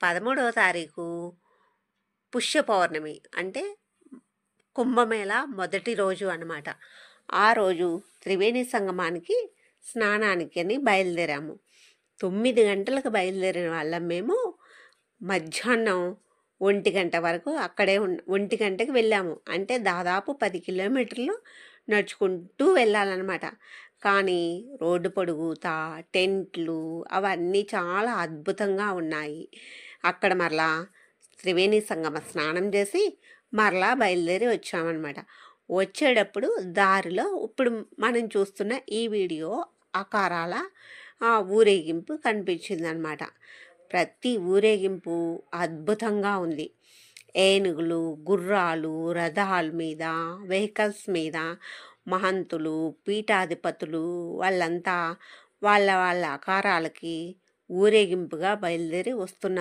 13వ తారీఖు పుష్య పౌర్ణమి అంటే కుంభమేళ మొదటి రోజు అన్నమాట. ఆ రోజు త్రివేణి సంగమానికి స్నానానికి అని బయలుదేరాము. 9 గంటలకు బయలుదేరిన వాళ్ళం మేము. మధ్యాహ్నం 1 గంట వరకు అక్కడే 1 గంటకి వెళ్ళాము. అంటే దాదాపు 10 కిలోమీటర్లు నడుచుకుంటూ వెళ్ళాలన్నమాట. కానీ రోడ్డు పొడుగుతా టెంట్లు అవన్నీ చాలా అద్భుతంగా ఉన్నాయి. అక్కడ మరలా త్రివేణి సంగమ స్నానం చేసి మరలా బయలుదేరి వచ్చామన్నమాట. వచ్చేటప్పుడు దారిలో ఇప్పుడు మనం చూస్తున్న ఈ వీడియో ఆకారాల ఊరేగింపు కనిపించిందనమాట. ప్రతి ఊరేగింపు అద్భుతంగా ఉంది. ఏనుగులు, గుర్రాలు, రథాల మీద, వెహికల్స్ మీద మహంతులు, పీఠాధిపతులు వాళ్ళంతా వాళ్ళ వాళ్ళ ఆకారాలకి ఊరేగింపుగా బయలుదేరి వస్తున్నారు.